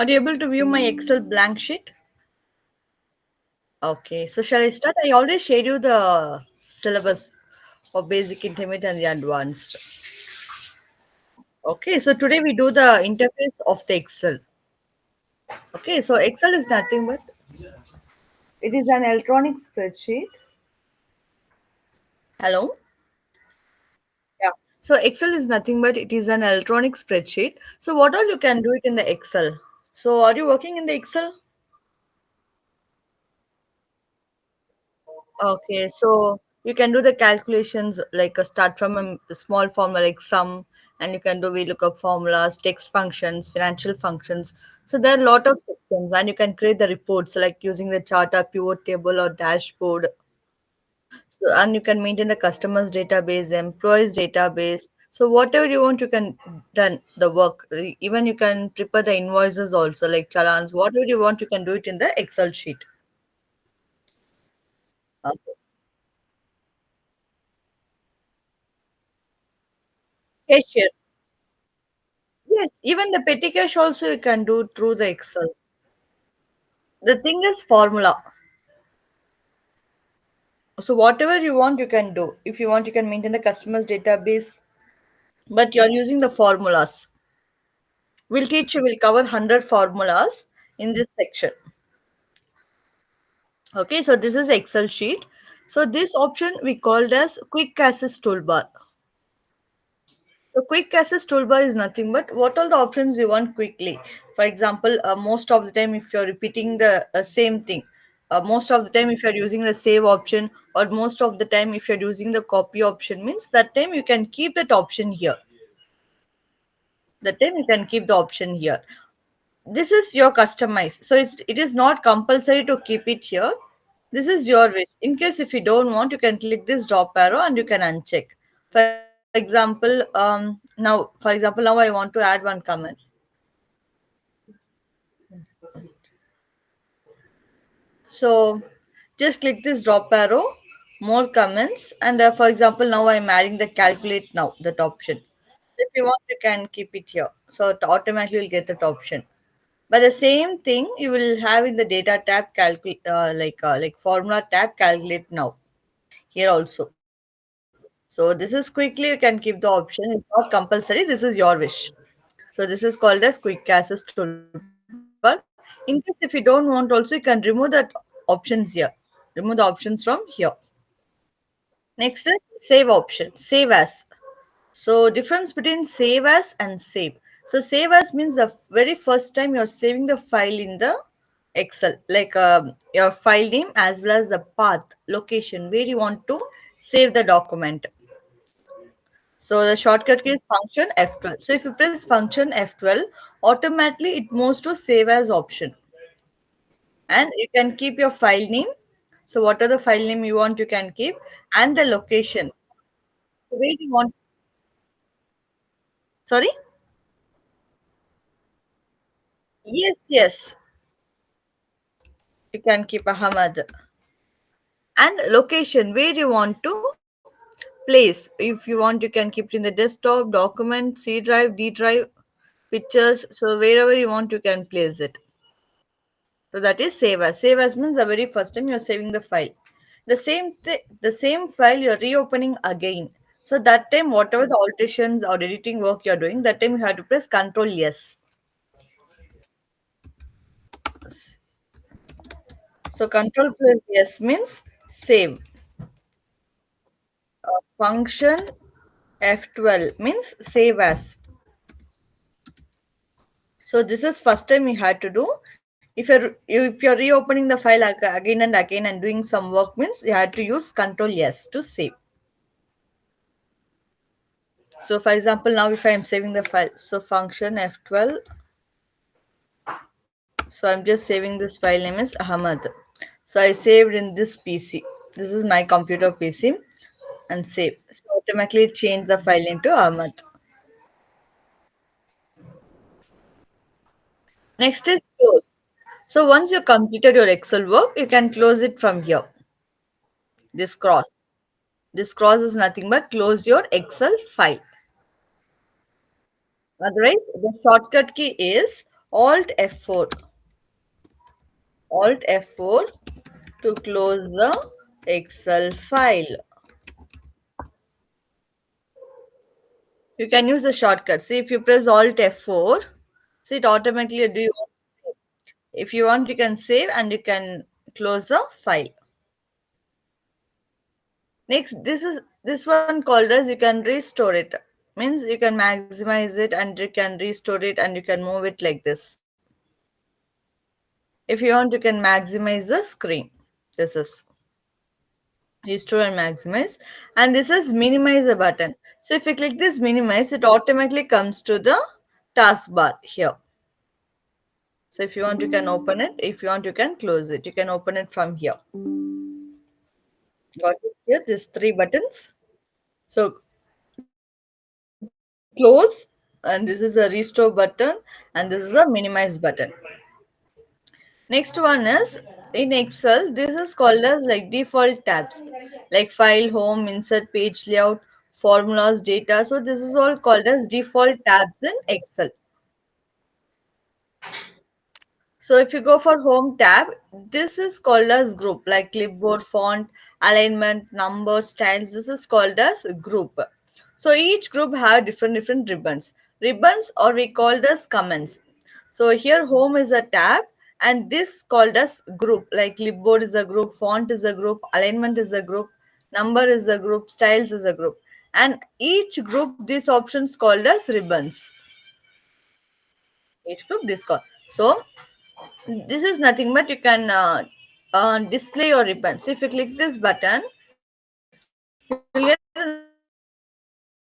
Are you able to view my Excel blank sheet? Okay, so shall I start? I already shared you the syllabus of basic, intermediate, and the advanced. Okay, so today we do the interface of the Excel. Okay, so Excel is nothing but it is an electronic spreadsheet. Hello? Yeah. So Excel is nothing but it is an electronic spreadsheet. So what all you can do it in the Excel? So are you working in the Excel? Okay, so you can do the calculations like a start from a small formula like sum, and you can do VLOOKUP formulas, text functions, financial functions. So there are a lot of sections, and you can create the reports like using the chart or pivot table or dashboard. So, and you can maintain the customers database, employees database. So whatever you want, you can done the work. Even you can prepare the invoices also like challans. Whatever you want, you can do it in the Excel sheet. Okay. Cashier. Yes, even the petty cash also you can do through the Excel. The thing is formula. So whatever you want, you can do. If you want, you can maintain the customers database, but you're using the formulas. We'll teach you. We'll cover 100 formulas in this section. Okay, so this is Excel sheet. So this option we called as Quick Access Toolbar. The quick access toolbar is nothing but what all the options you want quickly. For example, most of the time, if you're repeating the same thing, most of the time, if you're using the save option, or most of the time, if you're using the copy option, means that time you can keep that option here. That time you can keep the option here. This is your customize. So it is not compulsory to keep it here. This is your wish. In case if you don't want, you can click this drop arrow and you can uncheck. For example, now I want to add one comment. So just click this drop arrow, more comments, and for example, now I'm adding the calculate now that option. If you want, you can keep it here. So it automatically will get that option. But the same thing you will have in the data tab calculate like formula tab calculate now here also. So this is quickly you can keep the option. It's not compulsory. This is your wish. So this is called as quick access toolbar. In case if you don't want also you can remove that options here. Remove the options from here. Next is save option. Save as. So difference between save as and save. So save as means the very first time you're saving the file in the Excel, like your file name as well as the path, location where you want to save the document. So the shortcut key is function F12. So if you press function F12, automatically it moves to save as option. And you can keep your file name. So whatever the file name you want, you can keep, and the location. So where you want. Sorry. Yes, yes. You can keep Ahmad. And location where you want to place. If you want, you can keep it in the desktop, document, C drive, D drive, pictures. So wherever you want, you can place it. So that is save as. Save as means the very first time you're saving the file. The same file you're reopening again. So that time, whatever the alterations or editing work you're doing, that time you have to press Control Yes. So Control plus Yes means save. Function F12 means save as. So this is first time you had to do. If you're reopening the file again and again and doing some work means you had to use Control Yes to save. So for example, now if I am saving the file, so function F12. So I'm just saving this file name is Ahmad. So I saved in this PC. This is my computer PC and save. So automatically change the file name to Ahmad. Next is close. So once you completed your Excel work, you can close it from here. This cross. This cross is nothing but close your Excel file. Otherwise, the shortcut key is Alt F4. Alt F4 to close the Excel file. You can use the shortcut. See, if you press Alt F4, see it automatically do you if you want you can save and you can close the file. Next, this one called as you can restore it. Means you can maximize it and you can restore it and you can move it like this. If you want, you can maximize the screen. This is restore and maximize. And this is minimize a button. So if you click this minimize, it automatically comes to the taskbar here. So if you want, you can open it. If you want, you can close it. You can open it from here. Got it here, these three buttons. So close, and this is a restore button, and this is a minimize button. Next one is in Excel, this is called as like default tabs, like file, home, insert, page layout, formulas, data. So this is all called as default tabs in Excel. So if you go for home tab, this is called as group, like clipboard, font, alignment, number, styles. This is called as group. So each group have different ribbons. Ribbons or we called as comments. So here home is a tab and this called as group, like clipboard is a group, font is a group, alignment is a group, number is a group, styles is a group. And each group, these options called as ribbons. Each group this call. So this is nothing but you can display your ribbon. So if you click this button, you'll get an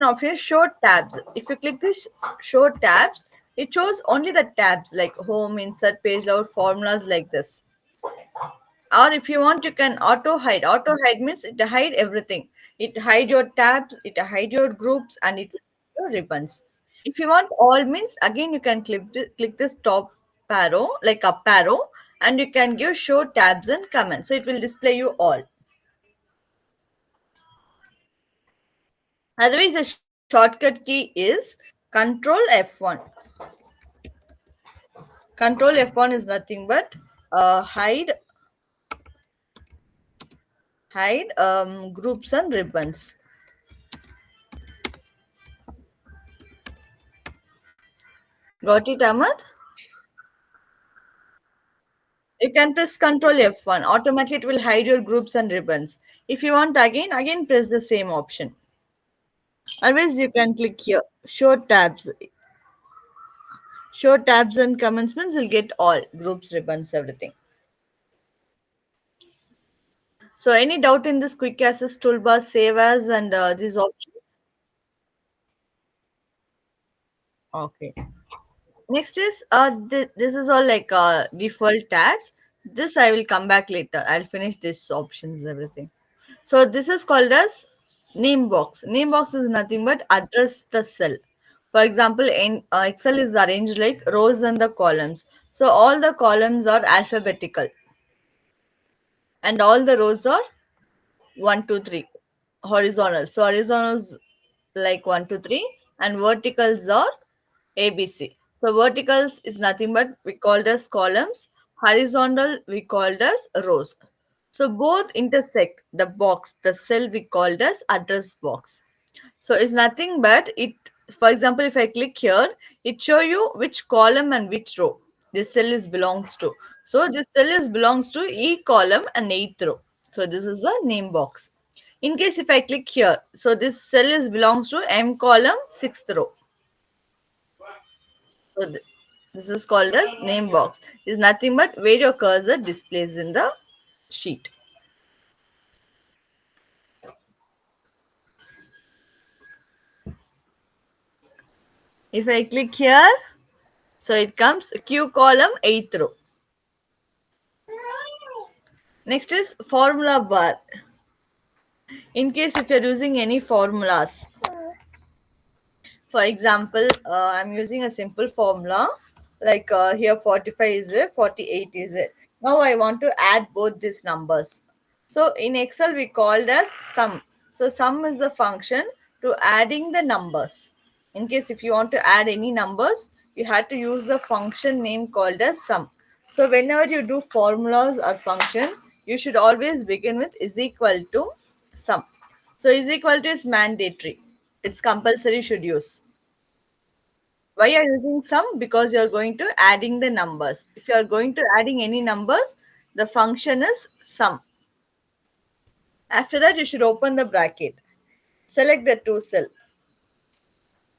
option show tabs. If you click this show tabs, it shows only the tabs like home, insert, page layout, formulas like this. Or if you want, you can auto hide. Auto hide means it hide everything. It hide your tabs, it hide your groups, and it will hide your ribbons. If you want all means again you can click this top arrow like up arrow and you can give show tabs and comments. So it will display you all. Otherwise, the shortcut key is Control F1. Control F1 is nothing but hide groups and ribbons. Got it, Ahmad? You can press Control F1. Automatically, it will hide your groups and ribbons. If you want again press the same option. Otherwise, you can click here. Show tabs. Show tabs and comments means you'll get all groups, ribbons, everything. So, any doubt in this quick access toolbar, save as, and these options? Okay. Next is this is all like default tabs. This I will come back later. I'll finish these options everything. So this is called as name box. Name box is nothing but address the cell. For example, in Excel is arranged like rows and the columns. So all the columns are alphabetical and all the rows are 1, 2, 3 horizontal. So horizontals like 1, 2, 3 and verticals are ABC. So verticals is nothing but we called as columns. Horizontal we called as rows. So both intersect the box, the cell we called as address box. So it's nothing but it. For example, if I click here, it show you which column and which row this cell is belongs to. So this cell is belongs to E column and eighth row. So this is the name box. In case if I click here, so this cell is belongs to M column sixth row. So this is called as name box. Is nothing but where your cursor displays in the sheet. If I click here, so it comes Q column eighth row. Next is formula bar. In case if you're using any formulas, for example, I'm using a simple formula like here 45 is it, 48 is it. Now I want to add both these numbers. So in Excel we called as sum. So sum is the function to adding the numbers. In case if you want to add any numbers, you had to use the function name called as sum. So whenever you do formulas or function, you should always begin with is equal to sum. So is equal to is mandatory. It's compulsory you should use. Why are you using sum? Because you're going to adding the numbers. If you're going to adding any numbers, the function is sum. After that, you should open the bracket. Select the two cell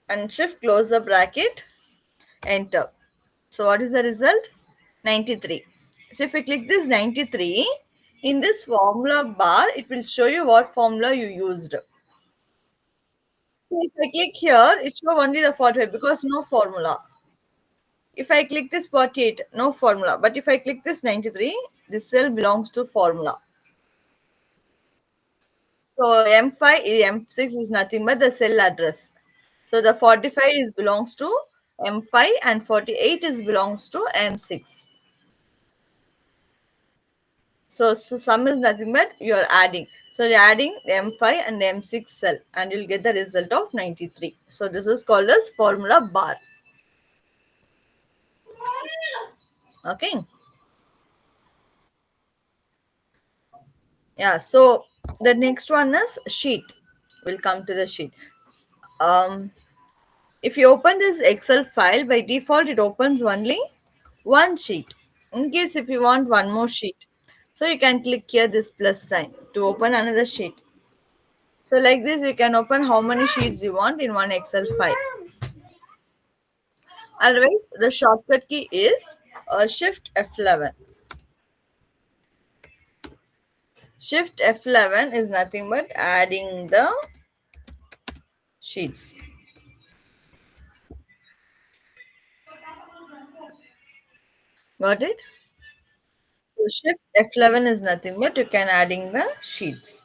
and shift close the bracket, enter. So what is the result? 93. So if you click this 93, in this formula bar, it will show you what formula you used. So if I click here, it show only the 45 because no formula. If I click this 48, no formula. But if I click this 93, this cell belongs to formula. So M5, M6 is nothing but the cell address. So the 45 is belongs to M5 and 48 is belongs to M6. So sum is nothing but you're adding. So you're adding M5 and M6 cell and you'll get the result of 93. So this is called as formula bar. Okay. Yeah. So the next one is sheet. We'll come to the sheet. Um, if you open this Excel file, by default it opens only one sheet. In case if you want one more sheet, so you can click here this plus sign to open another sheet. So like this, you can open how many sheets you want in one Excel file. Otherwise, the shortcut key is Shift F11. Shift F11 is nothing but adding the sheets. Got it? So Shift F11 is nothing but you can adding the sheets.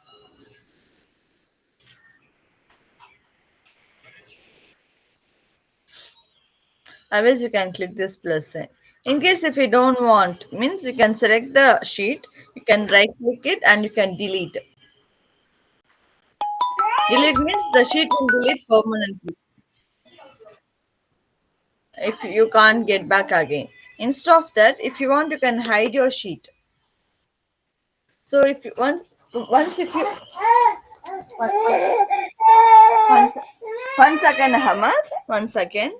Otherwise, you can click this plus sign. In case if you don't want, means you can select the sheet, you can right click it and you can delete. Delete means the sheet will delete permanently if you can't get back again. Instead of that, if you want, you can hide your sheet. So if you once if you one, one, se- 1 second, Hamad, 1 second.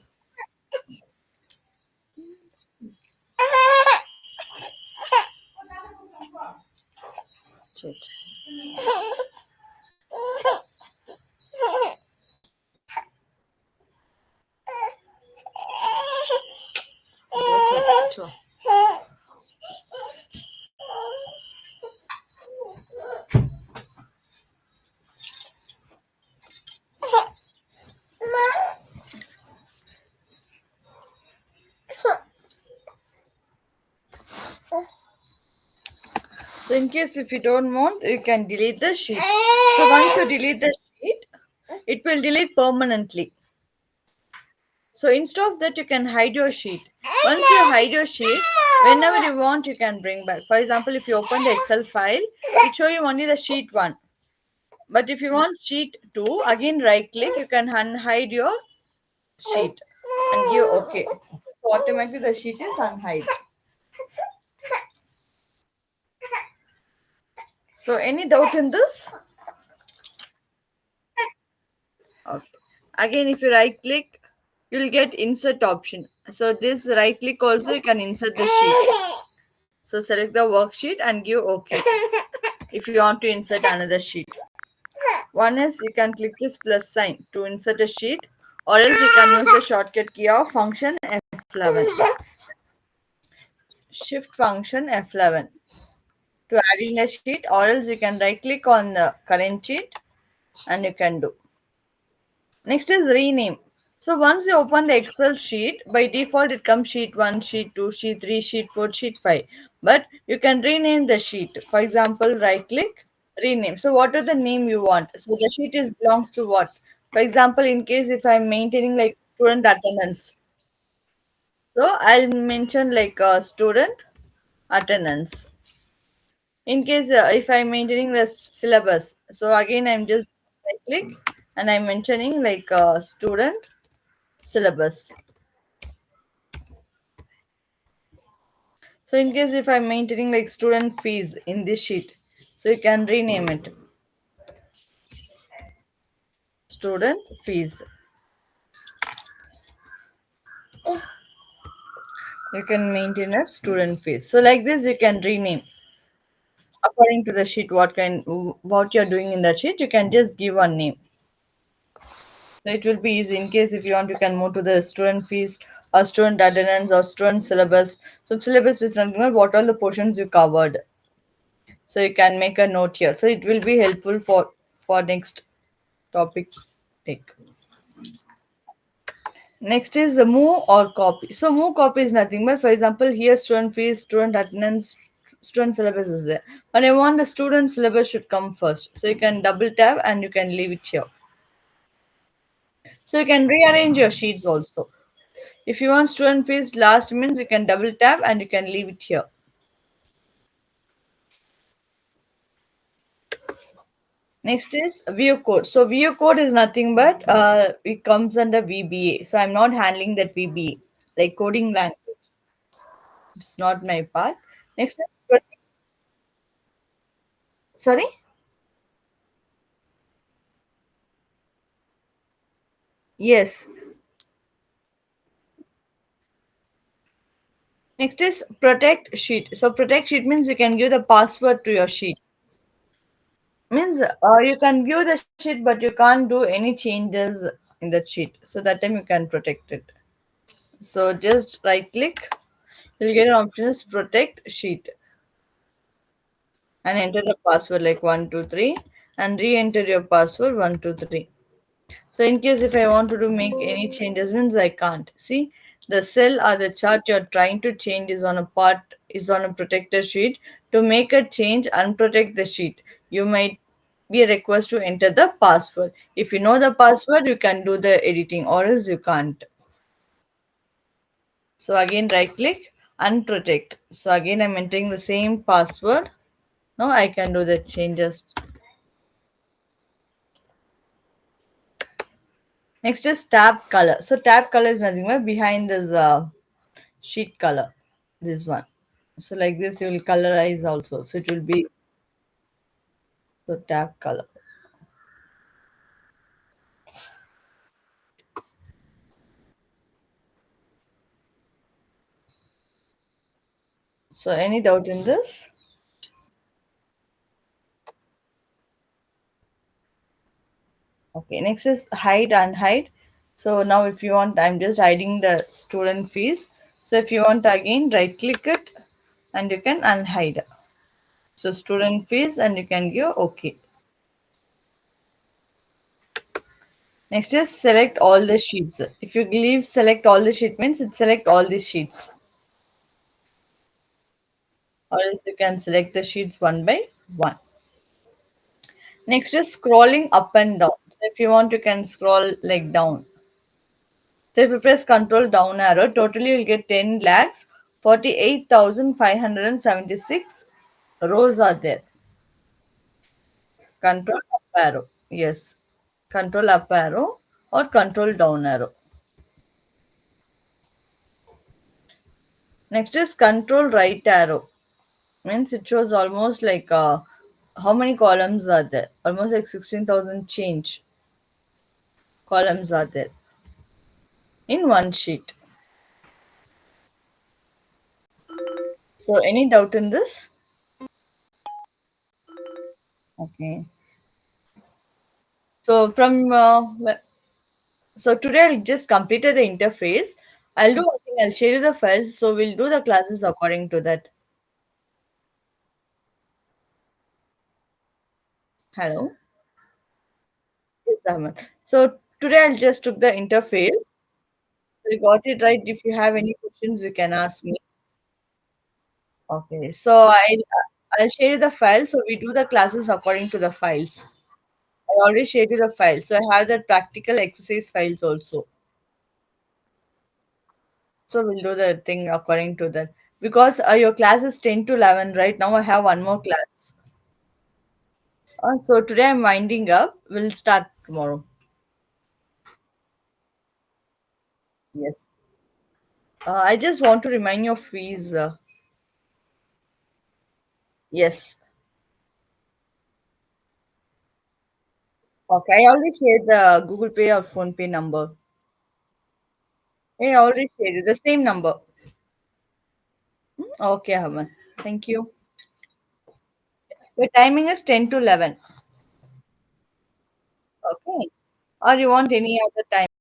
Shit. Sure. So in case if you don't want, you can delete the sheet. So once you delete the sheet, it will delete permanently. So instead of that, you can hide your sheet. Once you hide your sheet, whenever you want, you can bring back. For example, if you open the Excel file, it show you only the sheet one. But if you want sheet two, again right click, you can unhide your sheet and give OK. So automatically the sheet is unhide. So any doubt in this? Okay. Again, if you right click, you'll get insert option. So this right click also you can insert the sheet. So select the worksheet and give OK if you want to insert another sheet. One is you can click this plus sign to insert a sheet, or else you can use the shortcut key of function F11. Shift function F11 to adding a sheet, or else you can right click on the current sheet and you can do. Next is rename. So once you open the Excel sheet, by default it comes sheet 1, sheet 2, sheet 3, sheet 4, sheet 5. But you can rename the sheet. For example, right click, rename. So what are the name you want? So the sheet is belongs to what? For example, in case if I'm maintaining like student attendance. So I'll mention like student attendance. In case if I'm maintaining the syllabus. So again, I'm just right click and I'm mentioning like student syllabus. So in case if I'm maintaining like student fees in this sheet, so you can rename it student fees. You can maintain a student fees. So like this, you can rename according to the sheet what you're doing in that sheet. You can just give a name. So it will be easy. In case if you want, you can move to the student fees or student attendance or student syllabus. So syllabus is not what all the portions you covered. So you can make a note here. So it will be helpful for next topic take. Next is the move or copy. So move copy is nothing but, for example, here student fees, student attendance, student syllabus is there. But I want the student syllabus should come first. So you can double tap and you can leave it here. So you can rearrange your sheets also. If you want student fees last means you can double tap and you can leave it here. Next is view code. So view code is nothing but it comes under VBA. So I'm not handling that VBA like coding language. It's not my part. Next is sorry. Yes. Next is protect sheet. So protect sheet means you can give the password to your sheet. Means you can view the sheet but you can't do any changes in the sheet. So that time you can protect it. So just right click. You'll get an option is protect sheet and enter the password like 123 and re-enter your password 123. So in case if I want to do make any changes means I can't. See the cell or the chart you're trying to change is on a part is on a protected sheet. To make a change, unprotect the sheet. You might be a request to enter the password. If you know the password, you can do the editing or else you can't. So again right click unprotect. So again I'm entering the same password. Now I can do the changes. Next is tab color. So tab color is nothing but behind this sheet color, this one. So like this you will colorize also, so it will be the tab color. So any doubt in this? Okay, next is hide and hide. So now if you want, I'm just hiding the student fees. So if you want again, right click it and you can unhide. So student fees and you can give okay. Next is select all the sheets. If you leave select all the sheet means it select all these sheets. Or else you can select the sheets one by one. Next is scrolling up and down. So if you want, you can scroll like down. So if you press Control down arrow, totally you'll get 10 lakhs 48,576 rows are there. Control up arrow. Yes. Control up arrow or control down arrow. Next is control right arrow. Means it shows almost like how many columns are there? Almost like 16,000 change columns are there in one sheet. So any doubt in this? Okay. So so today I'll just completed the interface. I'll do one thing. I'll share you the files. So we'll do the classes according to that. Hello. Yes, Ahmed. So today I'll just took the interface. So you got it right. If you have any questions, you can ask me. Okay. So I'll share you the file. So we do the classes according to the files. I already shared you the file. So I have the practical exercise files also. So we'll do the thing according to that. Because your class is 10 to 11, right? Now I have one more class. So today I'm winding up. We'll start tomorrow. Yes. I just want to remind your fees. Yes. Okay, I already shared the Google Pay or Phone Pay number. I already shared it, the same number. Okay, Haman. Thank you. The timing is 10 to 11. Okay. Or you want any other time?